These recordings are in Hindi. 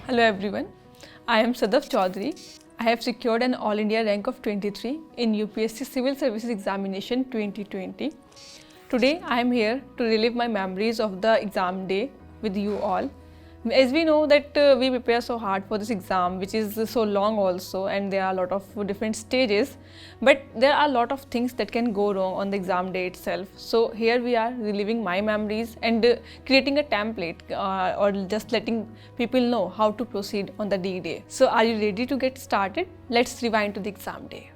Hello everyone, I am Sadaf Chaudhary. I have secured an All India rank of 23 in UPSC Civil Services Examination 2020. Today I am here to relive my memories of the exam day with you all. As we know that we prepare so hard for this exam, which is so long also, and there are a lot of different stages, but there are a lot of things that can go wrong on the exam day itself. So here we are reliving my memories and creating a template or just letting people know how to proceed on the D-Day. So are you ready to get started? Let's rewind to the exam day.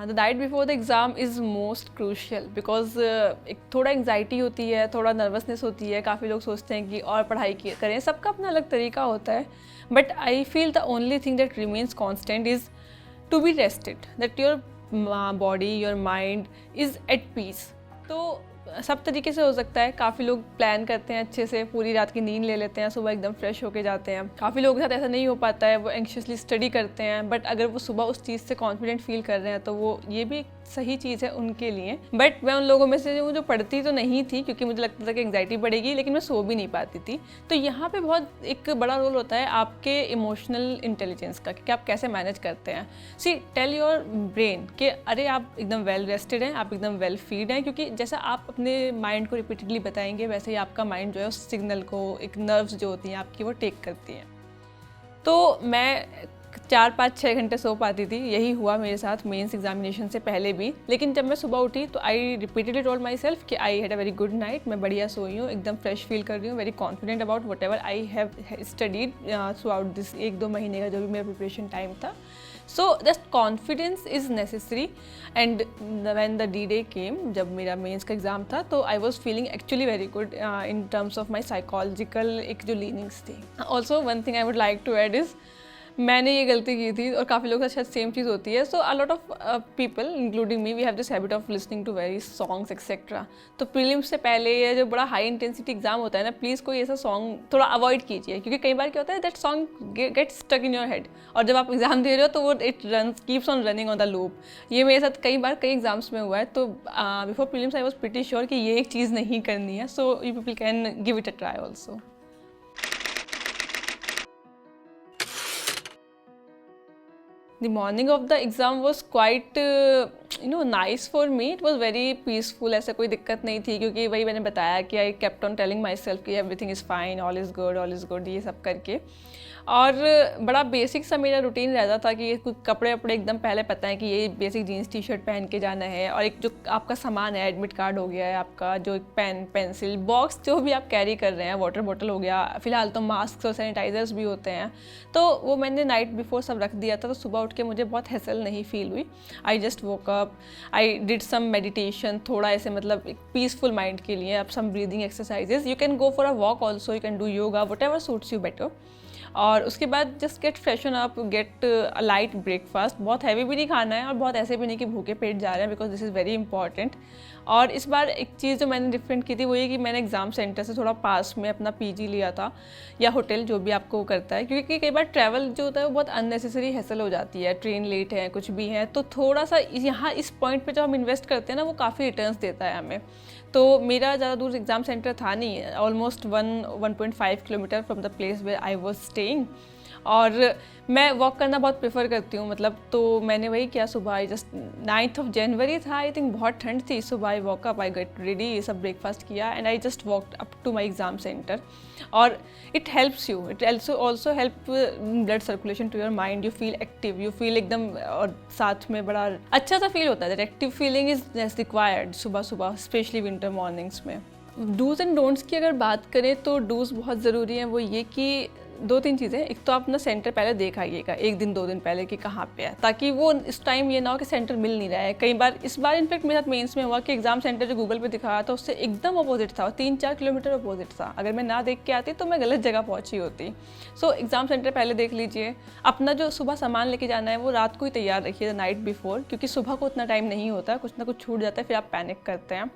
The night before the exam is most crucial because एक थोड़ा एंग्जाइटी होती है, थोड़ा नर्वसनेस होती है. काफ़ी लोग सोचते हैं कि और पढ़ाई करें, सबका अपना अलग तरीका होता है. But I feel the only thing that remains constant is to be rested, that your body your mind is at peace. तो सब तरीके से हो सकता है. काफ़ी लोग प्लान करते हैं अच्छे से, पूरी रात की नींद ले लेते हैं, सुबह एकदम फ्रेश होके जाते हैं. काफ़ी लोगों के साथ ऐसा नहीं हो पाता है, वो एंक्शियसली स्टडी करते हैं, बट अगर वो सुबह उस चीज़ से कॉन्फिडेंट फील कर रहे हैं तो वो ये भी सही चीज़ है उनके लिए. बट मैं उन लोगों में से जो पढ़ती तो नहीं थी, क्योंकि मुझे लगता था कि एंग्जाइटी बढ़ेगी, लेकिन मैं सो भी नहीं पाती थी. तो यहाँ पे बहुत एक बड़ा रोल होता है आपके इमोशनल इंटेलिजेंस का, कि आप कैसे मैनेज करते हैं. सी टेल योर ब्रेन कि अरे आप एकदम वेल रेस्टेड हैं, आप एकदम वेल फीड हैं, क्योंकि जैसा आप अपने माइंड को रिपीटेडली बताएंगे वैसे ही आपका माइंड जो है उस सिग्नल को, एक नर्व्स जो होती हैं आपकी, वो टेक करती हैं. तो मैं 4-5-6 घंटे सो पाती थी. यही हुआ मेरे साथ मेंस एग्जामिनेशन से पहले भी. लेकिन जब मैं सुबह उठी तो आई रिपीटेडली टोल्ड माई सेल्फ कि I had a very good night, मैं बढ़िया सोई हूँ, एकदम फ्रेश फील कर रही हूँ, very confident about what ever I have studied through out this 1-2 महीने का जो भी मेरा प्रिपरेशन टाइम था. So just confidence is necessary, and when the D-Day came, जब मेरा मेंस का एग्ज़ाम था, तो I was feeling actually very good in terms of my psychological एक जो leanings थी. Also one thing I would like to add is मैंने ये गलती की थी और काफ़ी लोगों के साथ सेम चीज़ होती है. So a lot of people including me, we have this habit of listening to very songs etcetera. तो प्रीलिम्स से पहले ये जो बड़ा हाई इंटेंसिटी एग्जाम होता है ना, प्लीज़ कोई ऐसा सॉन्ग थोड़ा अवॉइड कीजिए, क्योंकि कई बार क्या होता है that song get stuck in your head, और जब आप एग्जाम दे रहे हो तो वो it run keeps on running on the loop. ये मेरे साथ कई बार कई एग्जाम्स में हुआ है. तो before prelims I was pretty sure कि ये एक चीज़ नहीं करनी है. So you people can give it a try also. The morning of the exam was quite nice for me. It was very peaceful. ऐसा कोई दिक्कत नहीं थी, क्योंकि वही मैंने बताया कि I kept on telling myself कि everything is fine, all is good, ये सब करके. और बड़ा बेसिक सा मेरा रूटीन रहता था कि कुछ कपड़े वपड़े एकदम पहले पता है कि ये बेसिक जीन्स टी शर्ट पहन के जाना है, और एक जो आपका सामान है, एडमिट कार्ड हो गया है आपका, जो एक पेन पेंसिल बॉक्स जो भी आप कैरी कर रहे हैं, वाटर बॉटल हो गया, फिलहाल तो मास्क और सैनिटाइजर्स भी होते हैं, तो वो मैंने नाइट बिफोर सब रख दिया था. तो सुबह उठ के मुझे बहुत हैसल नहीं फील हुई. I just woke up, I did some meditation, थोड़ा ऐसे मतलब एक पीसफुल माइंड के लिए. अब some breathing exercises, you can go for a walk also, you can do yoga, whatever suits you better. और उसके बाद just get freshen up, get a light breakfast. बहुत हैवी भी नहीं खाना है और बहुत ऐसे भी नहीं कि भूखे पेट जा रहे हैं, because this is very important. और इस बार एक चीज़ जो मैंने डिफरेंट की थी वो ये कि मैंने एग्ज़ाम सेंटर से थोड़ा पास में अपना पीजी लिया था, या होटल, जो भी आपको करता है, क्योंकि कई बार ट्रैवल जो होता है वो बहुत अननेसेसरी हैसल हो जाती है. ट्रेन लेट है, कुछ भी है, तो थोड़ा सा यहाँ इस पॉइंट पे जो हम इन्वेस्ट करते हैं ना, वो काफ़ी रिटर्न्स देता है हमें. तो मेरा ज़्यादा दूर एग्ज़ाम सेंटर था नहीं, almost 1.5 kilometre from the place where I was staying. और मैं वॉक करना बहुत प्रेफर करती हूँ, मतलब. तो मैंने वही किया. सुबह I just 9th of January था, आई थिंक, बहुत ठंड थी. सुबह I walk up, I get ready, ये सब ब्रेकफास्ट किया, and I just walked up to my exam centre. और it helps you, it also help blood circulation to your mind. You feel active, you feel एकदम, और साथ में बड़ा अच्छा सा फील होता है. That active feeling is required सुबह सुबह, स्पेशली विंटर मॉर्निंग्स में. डूज एंड डोंट्स की अगर बात करें तो डूज बहुत ज़रूरी हैं. वो ये कि 2-3 चीज़ें. एक तो आप अपना सेंटर पहले देख आइएगा 1 दिन 2 दिन पहले कि कहाँ पे है, ताकि वो इस टाइम ये ना हो कि सेंटर मिल नहीं रहा है. कई बार, इस बार इनफैक्ट मेरे साथ मेंस में हुआ कि एग्जाम सेंटर जो गूगल पे दिखा रहा था उससे एकदम अपोजिट था, 3-4 किलोमीटर अपोजिट था. अगर मैं ना देख के आती तो मैं गलत जगह पहुँची होती. सो एग्जाम सेंटर पहले देख लीजिए. अपना जो सुबह सामान लेके जाना है वो रात को ही तैयार रखिए, नाइट बिफोर, क्योंकि सुबह को उतना टाइम नहीं होता, कुछ ना कुछ छूट जाता है, फिर आप पैनिक करते हैं.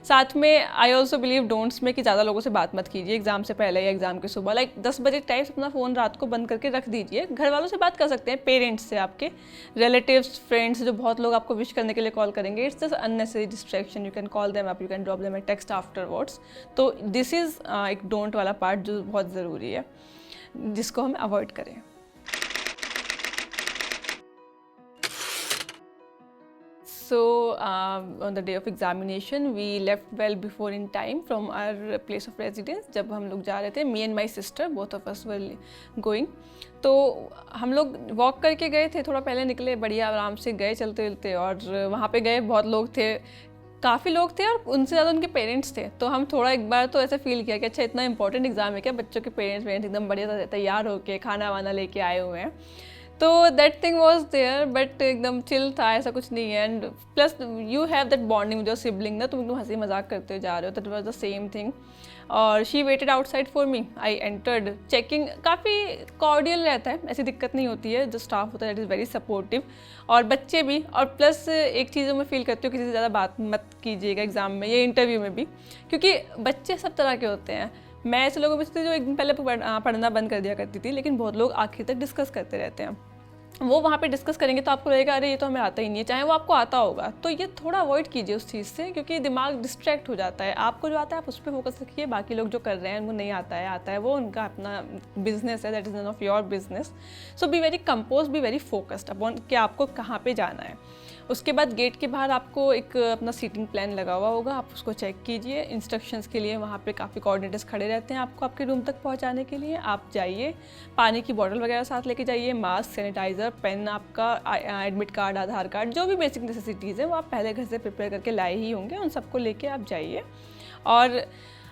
साथ में आई ऑल्सो बिलीव डोंट्स में कि ज़्यादा लोगों से बात मत कीजिए एग्जाम से पहले या एग्जाम के सुबह. लाइक 10 बजे टाइप टाइम्स अपना फ़ोन रात को बंद करके रख दीजिए। घर वालों से बात कर सकते हैं, पेरेंट्स से, आपके रिलेटिव्स, फ्रेंड्स, जो बहुत लोग आपको विश करने के लिए कॉल करेंगे, it's just unnecessary distraction. You can call them up, you can drop them A text afterwards. तो दिस इज़ एक डोंट वाला पार्ट जो बहुत ज़रूरी है, जिसको हम अवॉइड करें। So on the day of examination, we left well before in time from our place of residence. जब हम लोग जा रहे थे, me and my sister, both of us were going. तो हम लोग वॉक करके गए थे, थोड़ा पहले निकले, बढ़िया आराम से गए चलते चलते, और वहाँ पे गए, बहुत लोग थे, काफ़ी लोग थे, और उनसे ज़्यादा उनके पेरेंट्स थे। तो हम थोड़ा एक बार तो ऐसा फील किया कि अच्छा इतना इंपॉर्टेंट एग्ज़ाम है क्या, बच्चों के पेरेंट्स एकदम बढ़िया तैयार होके खाना वाना लेके आए हुए हैं। तो that thing was there, but एकदम चिल था, ऐसा कुछ नहीं है। And plus you have that bonding with your sibling ना, तुम एकदम हंसी मजाक करते हुए जा रहे हो, that was the same thing. और she waited outside for me, I entered, checking काफ़ी कॉर्डियल रहता है, ऐसी दिक्कत नहीं होती है, जो स्टाफ होता है दैट इज़ वेरी सपोर्टिव, और बच्चे भी। और प्लस एक चीज़ मैं फील करती हूँ, किसी से ज़्यादा बात मत कीजिएगा एग्ज़ाम में या इंटरव्यू में भी, क्योंकि बच्चे सब तरह के होते हैं। मैं ऐसे लोगों में से जो एक दिन पहले पढ़ना बंद कर दिया करती थी, लेकिन बहुत लोग आखिर तक डिस्कस करते रहते हैं। वो वहाँ पे डिस्कस करेंगे तो आपको लगेगा अरे ये तो हमें आता ही नहीं है, चाहे वो आपको आता होगा। तो ये थोड़ा अवॉइड कीजिए उस चीज़ से, क्योंकि दिमाग डिस्ट्रैक्ट हो जाता है। आपको जो आता है आप उस पर फोकस रखिए, बाकी लोग जो कर रहे हैं उनको नहीं आता है, वो उनका अपना बिजनेस है, that is none of your business. So be very compose, be very focused upon कि आपको कहाँ पे जाना है। उसके बाद गेट के बाहर आपको एक अपना सीटिंग प्लान लगा हुआ होगा, आप उसको चेक कीजिए। इंस्ट्रक्शंस के लिए वहाँ पे काफ़ी कोऑर्डिनेटर्स खड़े रहते हैं आपको आपके रूम तक पहुँचाने के लिए। आप जाइए, पानी की बॉटल वगैरह साथ लेके जाइए, मास्क, सैनिटाइज़र, पेन, आपका एडमिट कार्ड, आधार कार्ड, जो भी बेसिक नेसेसिटीज़ हैं वो आप पहले घर से प्रिपेयर करके लाए ही होंगे, उन सबको लेके आप जाइए। और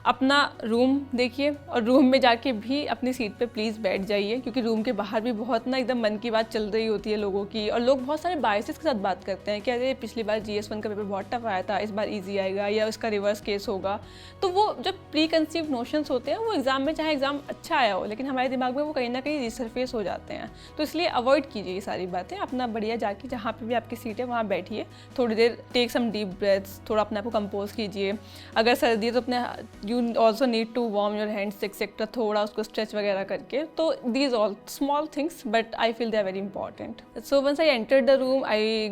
अपना रूम देखिए, और रूम में जाके भी अपनी सीट पे प्लीज़ बैठ जाइए, क्योंकि रूम के बाहर भी बहुत ना एकदम मन की बात चल रही होती है लोगों की, और लोग बहुत सारे बायसेस के साथ बात करते हैं कि अरे पिछली बार GS1 का पेपर बहुत टफ आया था, इस बार ईजी आएगा, या उसका रिवर्स केस होगा। तो वो जो प्री कंसीव नोशंस होते हैं वो एग्ज़ाम में, चाहे एग्ज़ाम अच्छा आया हो, लेकिन हमारे दिमाग में वो कहीं ना कहीं रिसरफेस हो जाते हैं। तो इसलिए अवॉइड कीजिए ये सारी बातें, अपना बढ़िया जाके जहाँ पर भी आपकी सीट है वहाँ बैठिए, थोड़ी देर टेक सम डीप ब्रेथ्स, थोड़ा अपने आप को कंपोज कीजिए। अगर सर्दी है तो अपने you also need to warm your hands etcetera, थोड़ा उसको स्ट्रेच वगैरह करके। तो these all small things, but I feel they are very important. So once I entered the room, I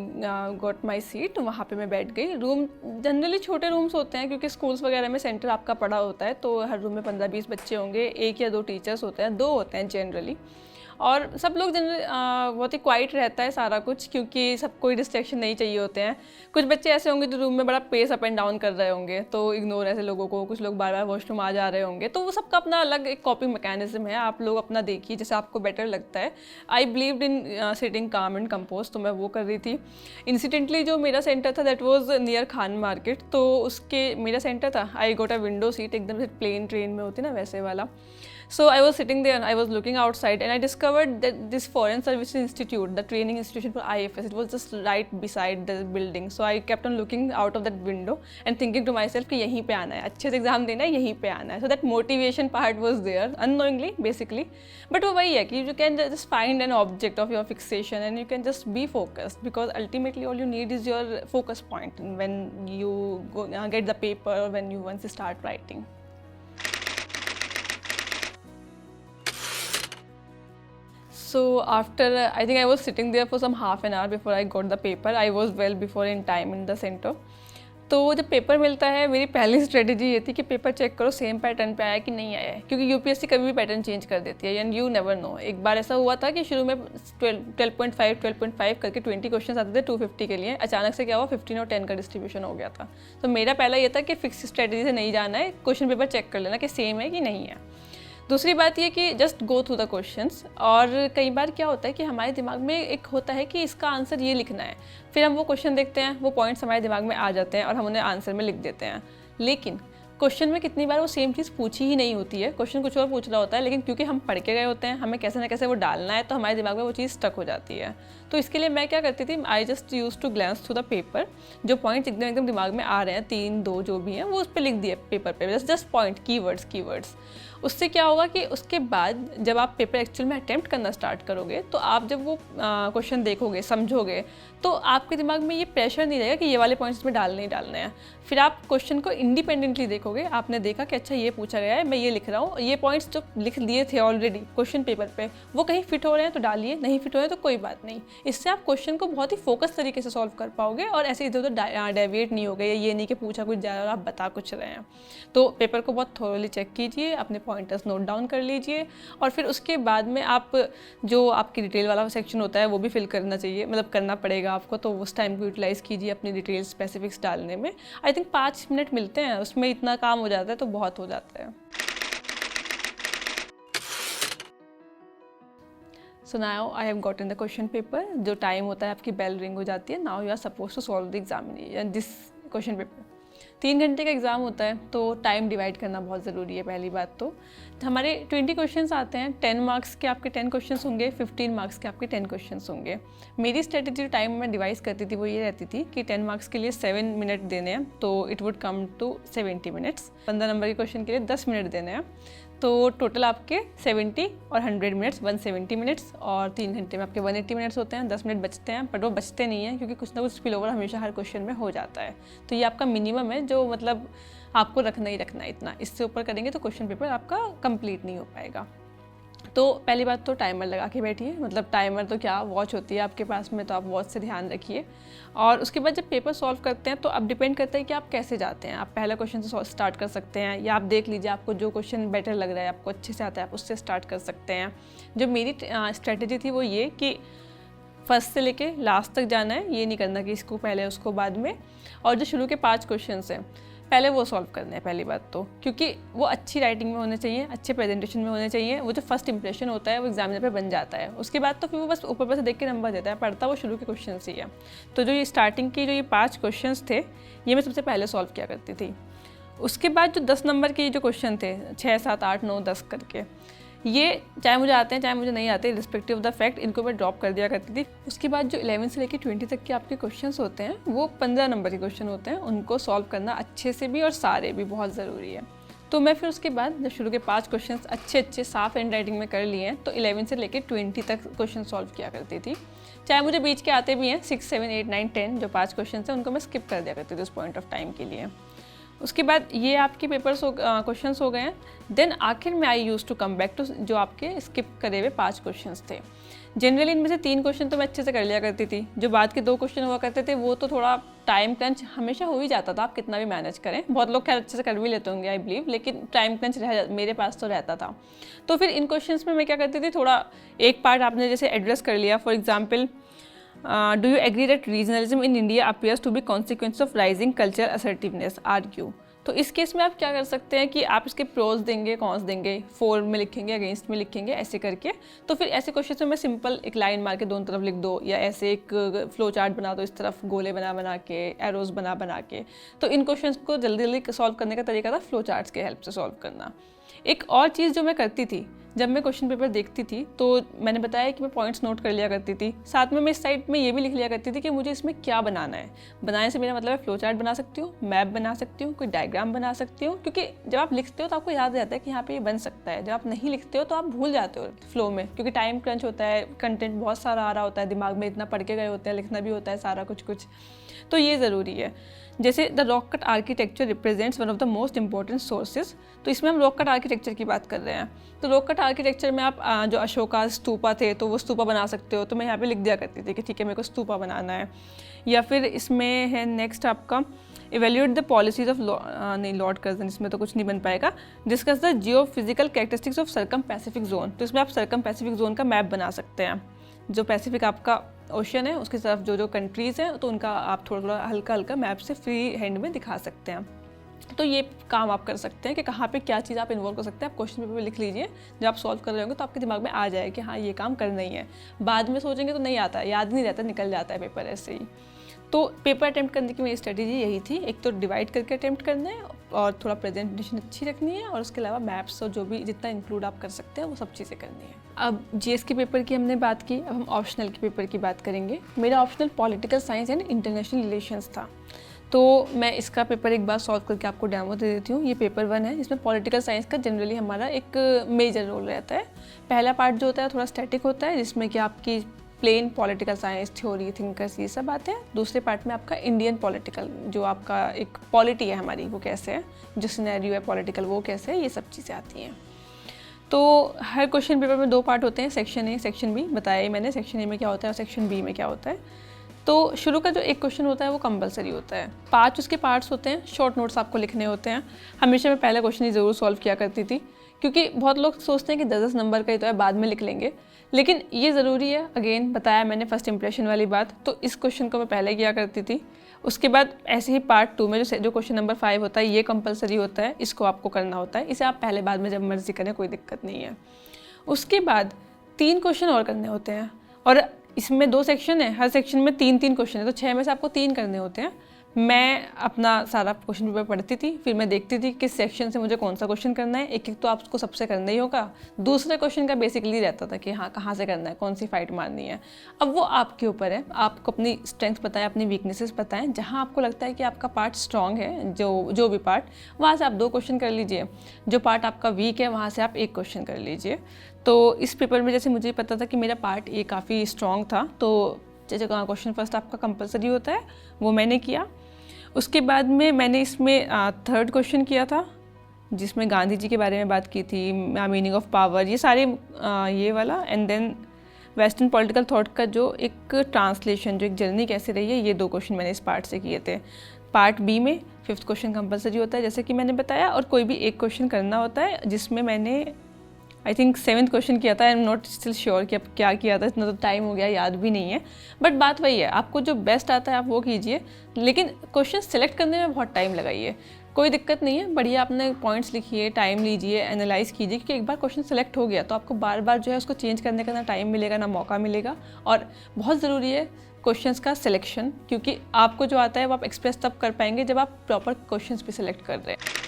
got my seat, वहाँ पे मैं बैठ गई। रूम जनरली छोटे रूम्स होते हैं, क्योंकि स्कूल्स वगैरह में सेंटर आपका पड़ा होता है, तो हर रूम में 15-20 बच्चे होंगे, 1 या 2 टीचर्स होते हैं, 2 होते हैं जनरली। और सब लोग जनरली बहुत ही क्वाइट रहता है सारा कुछ, क्योंकि सब कोई डिस्ट्रैक्शन नहीं चाहिए होते हैं। कुछ बच्चे ऐसे होंगे जो रूम में बड़ा पेस अप एंड डाउन कर रहे होंगे, तो इग्नोर ऐसे लोगों को। कुछ लोग बार बार वॉशरूम आ जा रहे होंगे, तो वो सबका अपना अलग एक कॉपिंग मैकेनिज्म है, आप लोग अपना देखिए जैसे आपको बेटर लगता है। आई बिलीव्ड इन सिटिंग काम एंड कंपोज, तो मैं वो कर रही थी। इंसिडेंटली जो मेरा सेंटर था that was near Khan market, तो उसके मेरा सेंटर था, आई गोट अ विंडो सीट, एकदम से प्लेन ट्रेन में होती ना वैसे वाला। So I was sitting there and I was looking outside, and I discovered that this Foreign Services Institute, the training institution for IFS, it was just right beside the building. So I kept on looking out of that window and thinking to myself कि यहीं पे आना है, अच्छे से एग्जाम देना है, यहीं पे आना है. So that motivation part was there unknowingly basically. But वो वही है कि you can just find an object of your fixation and you can just be focused, because ultimately all you need is your focus point when you go get the paper or when you once start writing. So after, I think I was sitting there for some half an hour before I got the paper. I was well before in time in the center. तो जब पेपर मिलता है, मेरी पहली स्ट्रेटजी ये थी कि पेपर चेक करो सेम पैटर्न पे आया कि नहीं आया है, क्योंकि यूपीएससी कभी भी पैटर्न चेंज कर देती है एंड यू नेवर नो। एक बार ऐसा हुआ था कि शुरू में 12.5 करके 20 क्वेश्चन आते थे 250 के लिए, अचानक से क्या हुआ 15 और 10 का डिस्ट्रीब्यूशन हो गया था। तो मेरा पहला ये था कि फिक्स स्ट्रेटजी से नहीं जाना है, क्वेश्चन पेपर चेक कर लेना कि सेम है कि नहीं है। दूसरी बात ये कि just go through the questions. और कई बार क्या होता है कि हमारे दिमाग में एक होता है कि इसका आंसर ये लिखना है, फिर हम वो क्वेश्चन देखते हैं, वो पॉइंट्स हमारे दिमाग में आ जाते हैं और हम उन्हें आंसर में लिख देते हैं। लेकिन क्वेश्चन में कितनी बार वो सेम चीज़ पूछी ही नहीं होती है, क्वेश्चन कुछ और पूछ रहा होता है, लेकिन क्योंकि हम पढ़ के गए होते हैं, हमें कैसे ना कैसे वो डालना है, तो हमारे दिमाग में वो चीज़ स्टक हो जाती है। तो इसके लिए मैं क्या करती थी, I just use to glance through the paper, जो पॉइंट्स एकदम दिमाग में आ रहे हैं, 3-2 जो भी हैं, वो उस पर लिख दिए पेपर पे, जस्ट पॉइंट, कीवर्ड्स। उससे क्या होगा कि उसके बाद जब आप पेपर एक्चुअल में अटेम्प्ट करना स्टार्ट करोगे तो आप जब वो क्वेश्चन देखोगे, समझोगे, तो आपके दिमाग में ये प्रेशर नहीं रहेगा कि ये वाले पॉइंट्स में डालने ही डालने हैं। फिर आप क्वेश्चन को इंडिपेंडेंटली देखोगे, आपने देखा कि अच्छा ये पूछा गया है, मैं ये लिख रहा हूँ, ये पॉइंट्स जो लिख दिए थे ऑलरेडी क्वेश्चन पेपर पे वो कहीं फिट हो रहे हैं तो डालिए, नहीं फिट हो रहे हैं तो कोई बात नहीं। इससे आप क्वेश्चन को बहुत ही फोकस तरीके से सॉल्व कर पाओगे और ऐसे इधर उधर डेविएट नहीं होगे, ये नहीं कि पूछा कुछ जा रहा है और आप बता कुछ रहे हैं। तो पेपर को बहुत थोरोली चेक कीजिए, अपने पॉइंटर्स नोट डाउन कर लीजिए और फिर उसके बाद में आप जो आपकी डिटेल वाला सेक्शन होता है वो भी फिल करना चाहिए, मतलब करना पड़ेगा आपको, तो उस टाइम को यूटिलाइज़ कीजिए अपनी डिटेल स्पेसिफिक्स डालने में। आई थिंक 5 मिनट मिलते हैं, उसमें इतना काम हो जाता है तो बहुत हो जाता है। So now I have gotten the question paper. जो टाइम होता है आपकी बेल रिंग हो जाती है, now you are suppose to solve the examination this question paper. 3 घंटे का एग्ज़ाम होता है तो टाइम डिवाइड करना बहुत ज़रूरी है। पहली बात तो हमारे 20 क्वेश्चंस आते हैं, 10 मार्क्स के आपके 10 क्वेश्चंस होंगे, 15 मार्क्स के आपके 10 क्वेश्चंस होंगे। मेरी स्ट्रेटजी टाइम में डिवाइस करती थी वो ये रहती थी कि 10 मार्क्स के लिए 7 मिनट देने हैं तो it would come to 70 minutes. 15 number के क्वेश्चन के लिए 10 मिनट देने हैं तो टोटल आपके 70 और 100 मिनट्स 170 मिनट्स, और 3 घंटे में आपके 180 मिनट्स होते हैं। 10 मिनट बचते हैं, बट वो बचते नहीं हैं क्योंकि कुछ ना कुछ स्पिल ओवर हमेशा हर क्वेश्चन में हो जाता है। तो ये आपका मिनिमम है जो मतलब आपको रखना ही रखना है इतना, इससे ऊपर करेंगे तो क्वेश्चन पेपर आपका कंप्लीट नहीं हो पाएगा। तो पहली बात तो टाइमर लगा के बैठिए, मतलब टाइमर तो क्या, वॉच होती है आपके पास में, तो आप वॉच से ध्यान रखिए। और उसके बाद जब पेपर सॉल्व करते हैं तो अब डिपेंड करता है कि आप कैसे जाते हैं। आप पहला क्वेश्चन से स्टार्ट कर सकते हैं या आप देख लीजिए आपको जो क्वेश्चन बेटर लग रहा है, आपको अच्छे से आता है, आप उससे स्टार्ट कर सकते हैं। जो मेरी स्ट्रेटजी थी वो ये कि फर्स्ट से लेके लास्ट तक जाना है, ये नहीं करना कि इसको पहले उसको बाद में। और जो शुरू के 5 क्वेश्चन हैं पहले वो सॉल्व करने हैं पहली बात तो, क्योंकि वो अच्छी राइटिंग में होने चाहिए, अच्छे प्रेजेंटेशन में होने चाहिए। वो जो फर्स्ट इंप्रेशन होता है वो एग्जामिनर पे बन जाता है। उसके बाद तो फिर वो बस ऊपर से देख के नंबर देता है, पढ़ता वो शुरू के क्वेश्चन ही है। तो जो ये स्टार्टिंग की जो ये 5 क्वेश्चन थे ये मैं सबसे पहले सॉल्व किया करती थी। उसके बाद जो 10 नंबर के जो क्वेश्चन थे 6, 7, 8, 9, 10 करके, ये चाहे मुझे आते हैं चाहे मुझे नहीं आते, रिस्पेक्टिव ऑफ द फैक्ट इनको मैं ड्रॉप कर दिया करती थी। उसके बाद जो 11 से लेकर 20 तक के आपके क्वेश्चंस होते हैं वो 15 नंबर के क्वेश्चन होते हैं, उनको सॉल्व करना अच्छे से भी और सारे भी बहुत ज़रूरी है। तो मैं फिर उसके बाद जब शुरू के 5 क्वेश्चंस अच्छे साफ हैंड राइटिंग में कर लिए हैं तो 11 से लेकर 20 तक क्वेश्चन सॉल्व किया करती थी। चाहे मुझे बीच के आते भी हैं 6, 7, 8, 9, 10 जो 5 क्वेश्चन हैं उनको मैं स्किप कर दिया करती थी उस पॉइंट ऑफ टाइम के लिए। उसके बाद ये आपके पेपर्स क्वेश्चंस हो गए हैं। देन आखिर में I use to come back to जो आपके स्किप करे हुए 5 क्वेश्चंस थे। जनरली इनमें से 3 क्वेश्चन तो मैं अच्छे से कर लिया करती थी, जो बाद के 2 क्वेश्चन हुआ करते थे वो तो थोड़ा टाइम क्रंच हमेशा हो ही जाता था, आप कितना भी मैनेज करें। बहुत लोग खैर अच्छे से कर भी लेते होंगे आई बिलीव, लेकिन टाइम क्रंच मेरे पास तो रहता था। तो फिर इन क्वेश्चंस में मैं क्या करती थी, थोड़ा एक पार्ट आपने जैसे एड्रेस कर लिया, for example do you agree that regionalism in India appears to be consequence of rising cultural assertiveness, argue. तो इस केस में आप क्या कर सकते हैं कि आप इसके प्रोज देंगे, कॉन्स देंगे, फॉर में लिखेंगे, अगेंस्ट में लिखेंगे, ऐसे करके। तो फिर ऐसे क्वेश्चन में सिंपल एक लाइन मार के दोनों तरफ लिख दो, या ऐसे एक फ्लो चार्ट बना दो, इस तरफ गोले बना के, एरोज बना के। तो इन क्वेश्चन को जल्दी जल्दी सॉल्व करने का तरीका था फ्लो चार्ट्स के हेल्प से सॉल्व करना। एक और चीज़ जो मैं करती थी जब मैं क्वेश्चन पेपर देखती थी तो मैंने बताया कि मैं पॉइंट्स नोट कर लिया करती थी, साथ में मैं इस साइड में ये भी लिख लिया करती थी कि मुझे इसमें क्या बनाना है। बनाने से मेरा मतलब है फ्लो चार्ट बना सकती हूँ, मैप बना सकती हूँ, कोई डायग्राम बना सकती हूँ, क्योंकि जब आप लिखते हो तो आपको याद रहता है कि यहाँ पे ये बन सकता है। जब आप नहीं लिखते हो तो आप भूल जाते हो फ्लो में, क्योंकि टाइम क्रंच होता है, कंटेंट बहुत सारा आ रहा होता है दिमाग में, इतना पढ़ के गए होते हैं, लिखना भी होता है सारा कुछ। तो ये ज़रूरी है। जैसे the rock cut architecture represents one of the most important sources, तो इसमें हम रॉक कट आर्किटेक्चर की बात कर रहे हैं। तो रॉक कट आर्किटेक्चर में आप जो अशोका स्तूपा थे तो वो स्तूपा बना सकते हो, तो मैं यहाँ पे लिख दिया करती थी कि ठीक है मेरे को स्तूपा बनाना है। या फिर इसमें है नेक्स्ट आपका इवेल्यूएट द पॉलिसीज ऑफ नहीं लॉर्ड कर्जन, इसमें तो कुछ नहीं बन पाएगा। Discuss the Jio physical characteristics of circum Pacific zone, तो इसमें आप सर्कम पैसिफिक जोन का मैप बना सकते हैं। जो पैसिफिक आपका ओशन है उसकी तरफ जो कंट्रीज़ हैं तो उनका आप थोड़ा हल्का मैप से फ्री हैंड में दिखा सकते हैं। तो ये काम आप कर सकते हैं कि कहाँ पे क्या चीज़ आप इन्वॉल्व कर सकते हैं। आप क्वेश्चन पेपर में लिख लीजिए, जब आप सॉल्व कर रहे होंगे तो आपके दिमाग में आ जाए कि हाँ ये काम करना ही है। बाद में सोचेंगे तो नहीं आता, याद नहीं रहता, निकल जाता है पेपर ऐसे ही। तो पेपर अटैम्प्ट करने की मेरी स्ट्रेटेजी यही थी, एक तो डिवाइड करके अटैम्प्ट करना है और थोड़ा प्रेजेंटेशन अच्छी रखनी है, और उसके अलावा मैप्स और जो भी जितना इंक्लूड आप कर सकते हैं वो सब चीज़ें करनी है। अब जीएस के पेपर की हमने बात की, अब हम ऑप्शनल के पेपर की बात करेंगे। मेरा optional political science and international relations था। तो मैं इसका पेपर एक बार सॉल्व करके आपको डेमो दे देती हूँ। ये पेपर 1 है, इसमें पॉलिटिकल साइंस का जनरली हमारा एक मेजर रोल रहता है। पहला पार्ट जो होता है थोड़ा स्टैटिक होता है, जिसमें कि आपकी plain political science theory, thinkers, ये सब आते हैं। दूसरे पार्ट में आपका इंडियन पॉलिटिकल, जो आपका एक पॉलिटी है हमारी, वो कैसे है, जो सिनेरियो है पॉलिटिकल वो कैसे है, ये सब चीज़ें आती हैं। तो हर क्वेश्चन पेपर में 2 पार्ट होते हैं, सेक्शन ए, सेक्शन बी। बताया ही मैंने सेक्शन ए में क्या होता है और सेक्शन बी में क्या होता है। तो शुरू का जो एक क्वेश्चन होता है वो कंपलसरी होता है। 5 उसके पार्ट्स होते हैं, शॉर्ट नोट्स आपको लिखने होते हैं। हमेशा मैं पहला क्वेश्चन ही ज़रूर सॉल्व किया करती थी, क्योंकि बहुत लोग सोचते हैं कि 10-10 नंबर का ही तो है, बाद में लिख लेंगे, लेकिन ये ज़रूरी है। अगेन बताया मैंने फर्स्ट इंप्रेशन वाली बात, तो इस क्वेश्चन को मैं पहले किया करती थी। उसके बाद ऐसे ही पार्ट 2 में जो क्वेश्चन नंबर 5 होता है, ये कंपलसरी होता है, इसको आपको करना होता है। इसे आप पहले बाद में जब मर्जी करें, कोई दिक्कत नहीं है। उसके बाद 3 क्वेश्चन और करने होते हैं, और इसमें 2 सेक्शन है, हर सेक्शन में 3-3 क्वेश्चन है, तो 6 में से आपको 3 करने होते हैं। मैं अपना सारा क्वेश्चन पेपर पढ़ती थी, फिर मैं देखती थी किस सेक्शन से मुझे कौन सा क्वेश्चन करना है। एक एक तो आपको सबसे करना ही होगा। दूसरे क्वेश्चन का बेसिकली रहता था कि हाँ कहाँ से करना है, कौन सी फाइट मारनी है। अब वो आपके ऊपर है, आपको अपनी स्ट्रेंथ बताएं, अपनी वीकनेसेस बताएं। जहाँ आपको लगता है कि आपका पार्ट स्ट्रॉन्ग है, जो भी पार्ट, वहाँ से आप 2 क्वेश्चन कर लीजिए। जो पार्ट आपका वीक है वहाँ से आप 1 क्वेश्चन कर लीजिए। तो इस पेपर में जैसे मुझे पता था कि मेरा पार्ट ए काफ़ी स्ट्रॉन्ग था, तो जैसे क्वेश्चन फर्स्ट आपका कंपलसरी होता है वो मैंने किया। उसके बाद में मैंने इसमें 3rd क्वेश्चन किया था, जिसमें गांधी जी के बारे में बात की थी, मीनिंग ऑफ पावर, ये सारे ये वाला। And then western political thought का जो एक ट्रांसलेशन, जो एक जर्नी कैसे रही है, ये 2 क्वेश्चन मैंने इस पार्ट से किए थे। पार्ट बी में 5th क्वेश्चन कंपलसरी होता है, जैसे कि मैंने बताया, और कोई भी एक क्वेश्चन करना होता है, जिसमें मैंने आई थिंक 7th क्वेश्चन किया था। I am not still sure कि अब क्या किया था, इतना तो टाइम हो गया, याद भी नहीं है। बट बात वही है, आपको जो बेस्ट आता है आप वो कीजिए, लेकिन क्वेश्चन सेलेक्ट करने में बहुत टाइम लगाइए। कोई दिक्कत नहीं है, बढ़िया अपने पॉइंट्स लिखिए, टाइम लीजिए, एनालाइज कीजिए, क्योंकि एक बार क्वेश्चन सेलेक्ट हो गया तो आपको बार बार जो है उसको चेंज करने का ना टाइम मिलेगा ना मौका मिलेगा। और बहुत ज़रूरी है क्वेश्चंस का सिलेक्शन, क्योंकि आपको जो आता है वो आप एक्सप्रेस तब कर पाएंगे जब आप प्रॉपर क्वेश्चंस भी सिलेक्ट कर रहे हैं।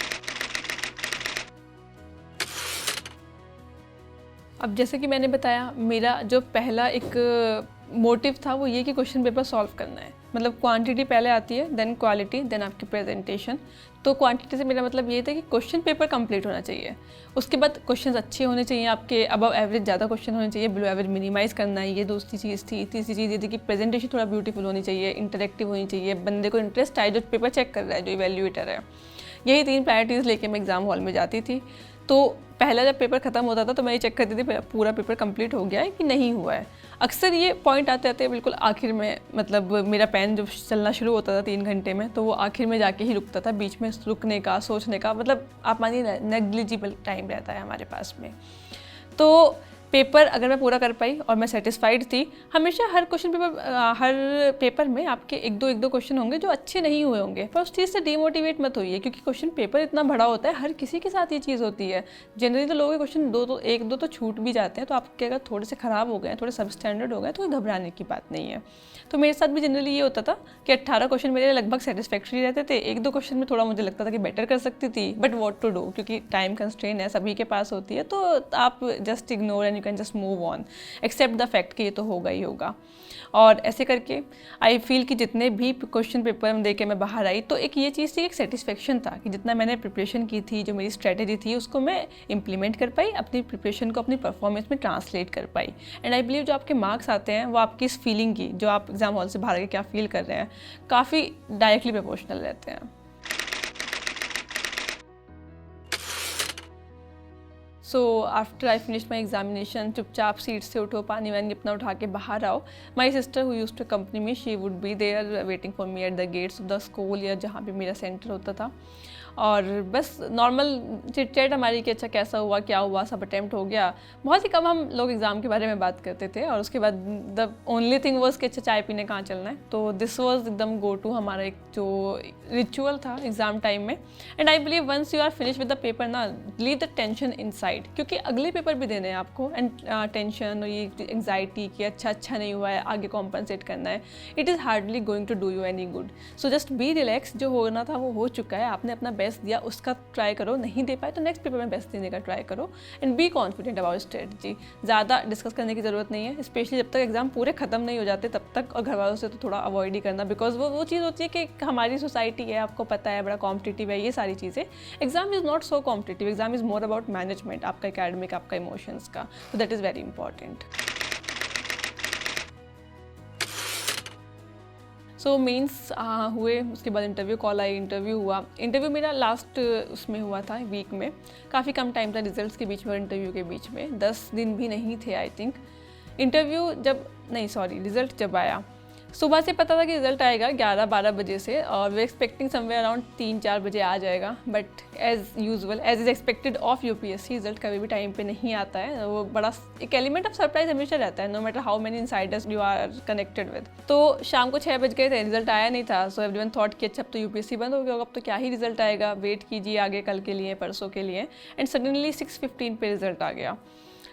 अब जैसे कि मैंने बताया, मेरा जो पहला एक मोटिव था वो ये कि क्वेश्चन पेपर सॉल्व करना है। मतलब क्वांटिटी पहले आती है, देन क्वालिटी, देन आपकी प्रेजेंटेशन। तो क्वांटिटी से मेरा मतलब ये था कि क्वेश्चन पेपर कंप्लीट होना चाहिए। उसके बाद क्वेश्चंस अच्छे होने चाहिए, आपके अबव एवरेज ज़्यादा क्वेश्चन होने चाहिए, बिलो एवरेज मिनिमाइज़ करना है, ये दूसरी चीज़ थी। तीसरी चीज़ ये थी कि प्रेजेंटेशन थोड़ा ब्यूटीफुल होनी चाहिए, इंटरेक्टिव होनी चाहिए, बंदे को इंटरेस्ट आए जो पेपर चेक कर रहा है, जो इवैल्यूएटर है। यही 3 प्रायोरिटीज़ लेके मैं एग्ज़ाम हॉल में जाती थी। तो पहला जब पेपर ख़त्म होता था तो मैं ये चेक करती थी पूरा पेपर कंप्लीट हो गया है कि नहीं हुआ है। अक्सर ये पॉइंट आते आते बिल्कुल आखिर में, मतलब मेरा पेन जब चलना शुरू होता था 3 घंटे में, तो वो आखिर में जाके ही रुकता था। बीच में रुकने का, सोचने का, मतलब आप मानिए नेग्लिजिबल टाइम रहता है हमारे पास में। तो पेपर अगर मैं पूरा कर पाई और मैं सेटिस्फाइड थी, हमेशा हर पेपर में आपके एक दो क्वेश्चन होंगे जो अच्छे नहीं हुए होंगे, पर उस चीज़ से डिमोटिवेट मत होइए, क्योंकि क्वेश्चन पेपर इतना बड़ा होता है, हर किसी के साथ ये चीज़ होती है। जनरली तो लोगों के क्वेश्चन एक दो तो छूट भी जाते हैं, तो आपके अगर थोड़े से ख़राब हो गए, थोड़े सब स्टैंडर्ड हो गए, तो घबराने की बात नहीं है। तो मेरे साथ भी जनरली ये होता था कि 18 क्वेश्चन मेरे लगभग सेटिस्फैक्ट्री रहते थे। 1-2 क्वेश्चन में थोड़ा मुझे लगता था कि बेटर कर सकती थी, बट व्हाट टू डू, क्योंकि टाइम कंस्ट्रेन है, सभी के पास होती है, तो आप just ignore and you can just move on, accept the fact कि ये तो होगा ही होगा। और ऐसे करके आई फील कि जितने भी क्वेश्चन पेपर दे के मैं बाहर आई, तो एक ये चीज़ थी, एक सेटिस्फेक्शन था कि जितना मैंने प्रिपरेशन की थी, जो मेरी स्ट्रेटेजी थी, उसको मैं इंप्लीमेंट कर पाई, अपनी प्रिपरेशन को अपनी परफॉर्मेंस में ट्रांसलेट कर पाई। एंड आई बिलीव जो आपके मार्क्स आते हैं वो आपकी इस फीलिंग की, जो आप एग्जाम हॉल से बाहर के क्या फील कर रहे हैं, काफ़ी डायरेक्टली प्रोपोर्शनल रहते हैं। So after I finish my examination, चुपचाप सीट से उठो, पानी वानी अपना उठा के बाहर आओ। My sister who used to company me, she would be there waiting for me at the gates of the school, या जहाँ भी मेरा सेंटर होता था। और बस नॉर्मल चिट चैट हमारी कि अच्छा कैसा हुआ, क्या हुआ, सब अटैम्प्ट हो गया। बहुत ही कम हम लोग एग्ज़ाम के बारे में बात करते थे, और उसके बाद द ओनली थिंग वॉज कि अच्छा चाय पीने कहाँ चलना है। तो दिस वॉज एकदम गो टू हमारा एक जो रिचुअल था एग्ज़ाम टाइम में। And I believe once you are finish with the paper ना, leave the tension inside. Side, क्योंकि अगले पेपर भी देने हैं आपको एंड टेंशन और ये एंग्जाइटी कि अच्छा नहीं हुआ है, आगे कॉम्पनसेट करना है, it is hardly going to do you any good. So just be relax. जो होना था वो हो चुका है, आपने अपना बेस्ट दिया, उसका ट्राई करो. नहीं दे पाए तो नेक्स्ट पेपर में बेस्ट देने का ट्राई करो and be confident about strategy. ज़्यादा डिस्कस करने की ज़रूरत नहीं है, स्पेशली जब तक एग्जाम पूरे ख़त्म नहीं हो जाते तब तक, और घर वालों से तो थोड़ा अवॉइड ही करना, बिकॉज वो चीज़ होती है कि हमारी सोसाइटी है, आपको पता है, बड़ा कॉम्पिटिटिव है, ये सारी चीज़ें. Exam is not so competitive, exam is more about management आपका एकेडमिक, आपका इमोशंस का. तो that is very important. So mains हुए, उसके बाद इंटरव्यू कॉल आई, इंटरव्यू हुआ. इंटरव्यू मेरा लास्ट उसमें हुआ था वीक में, काफ़ी कम टाइम था रिजल्ट्स के बीच में और इंटरव्यू के बीच में, 10 दिन भी नहीं थे आई थिंक. रिज़ल्ट जब आया, सुबह से पता था कि रिज़ल्ट आएगा 11-12 बजे से, और वे एक्सपेक्टिंग समवेयर अराउंड 3-4 बजे आ जाएगा. But as usual, as is expected of UPSC, result कभी भी टाइम पे नहीं आता है. वो बड़ा एक एलिमेंट ऑफ सरप्राइज हमेशा रहता है, no matter how many insiders you are connected with. तो शाम को 6 बज गए थे, रिजल्ट आया नहीं था. सो एवरीवन थॉट कि अच्छा अब तो यूपीएससी बंद हो गया होगा, अब तो क्या ही रिजल्ट आएगा, वेट कीजिए आगे कल के लिए, परसों के लिए. एंड सडनली 6:15 पे रिजल्ट आ गया.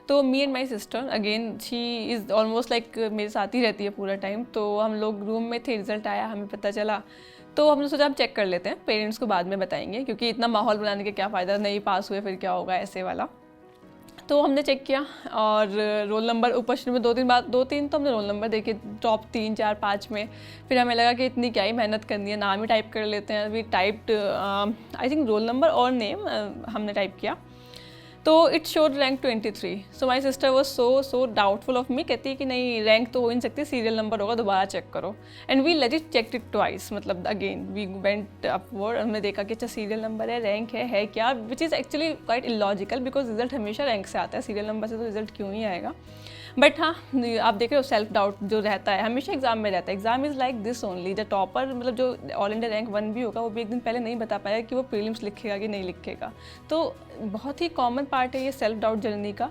तो me and my sister, again she is almost like मेरे साथ ही रहती है पूरा टाइम, तो हम लोग रूम में थे, रिजल्ट आया, हमें पता चला. तो हमने सोचा हम चेक कर लेते हैं, पेरेंट्स को बाद में बताएंगे, क्योंकि इतना माहौल बनाने के क्या फ़ायदा, नहीं पास हुए फिर क्या होगा, ऐसे वाला. तो हमने चेक किया और रोल नंबर ऊपर शुरू में 2-3 तो हमने रोल नंबर देखे, टॉप 3, 4, 5 में. फिर हमें लगा कि इतनी क्या ही मेहनत करनी है, नाम ही टाइप कर लेते हैं. We typed I think roll number और नेम हमने टाइप किया, तो it showed rank 23. So my sister was so doubtful of me, कहती है कि नहीं रैंक तो हो ही नहीं सकती, सीरियल नंबर होगा, दोबारा चेक करो. And we legit checked it twice, मतलब अगेन वी वेंट अपवर्ड, हमने देखा कि अच्छा सीरियल नंबर है, रैंक है क्या, which is actually quite illogical, because result हमेशा रैंक से आता है, सीरियल नंबर से तो रिजल्ट क्यों ही आएगा. बट हाँ, आप देख रहे हो सेल्फ डाउट जो रहता है हमेशा एग्जाम में रहता है. Exam is like this only, the topper मतलब जो ऑल इंडिया रैंक 1 भी होगा, वो भी एक दिन पहले नहीं बता पाएगा कि वो प्रीलिम्स लिखेगा कि नहीं लिखेगा. तो बहुत ही कॉमन पार्ट है ये सेल्फ डाउट जर्नी का.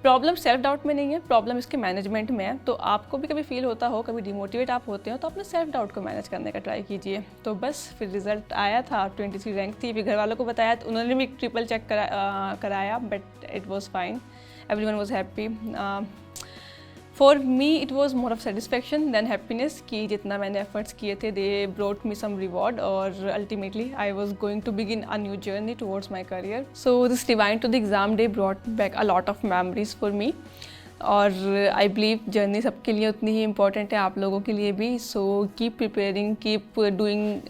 प्रॉब्लम सेल्फ डाउट में नहीं है, प्रॉब्लम इसके मैनेजमेंट में है. तो आपको भी कभी फील होता हो, कभी डिमोटिवेट आप होते हो, तो अपने सेल्फ डाउट को मैनेज करने का ट्राई कीजिए. तो बस फिर रिजल्ट आया था, 23 रैंक थी. फिर घर वालों को बताया तो उन्होंने भी ट्रिपल चेक कराया, but it was fine, everyone was happy. For me it was more of satisfaction than happiness कि जितना मैंने एफर्ट्स किए थे they brought me some reward, और ultimately I was going to begin a new journey towards my career. So this divine to the exam day brought back a lot of memories for me, और आई बिलीव जर्नी सबके लिए उतनी ही इम्पॉर्टेंट है, आप लोगों के लिए भी. So keep preparing, keep doing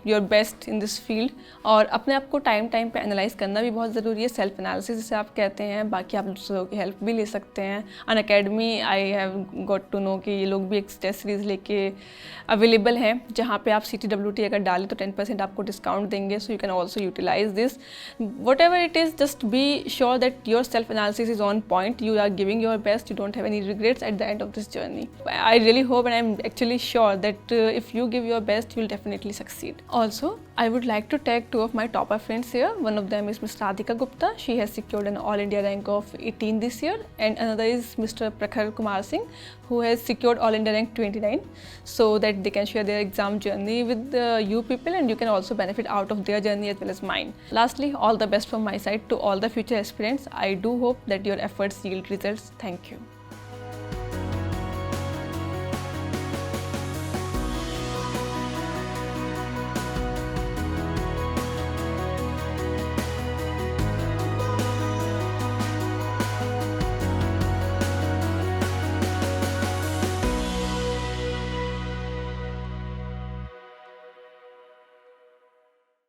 your best in this field, और अपने आप को टाइम पे एनालाइज करना भी बहुत ज़रूरी है, सेल्फ एनालिसिस जिसे आप कहते हैं. बाकी आप दूसरों की हेल्प भी ले सकते हैं. Unacademy I have got to know कि ये लोग भी एक टेस्ट सीरीज़ लेके अवेलेबल हैं, जहाँ पे आप CTWT अगर डालें तो 10% आपको डिस्काउंट देंगे. So you can also utilise this. Whatever it is, just be sure that your self analysis is on point, you are giving your best, you don't have any regrets at the end of this journey. I really hope and I'm actually sure that if you give your best, you'll definitely succeed. Also, I would like to tag 2 of my topper friends here. One of them is Ms. Radhika Gupta. She has secured an all India rank of 18 this year, and another is Mr. Prakhar Kumar Singh, who has secured all India rank 29, so that they can share their exam journey with you people, and you can also benefit out of their journey as well as mine. Lastly, all the best from my side to all the future aspirants. I do hope that your efforts yield results. Thank you.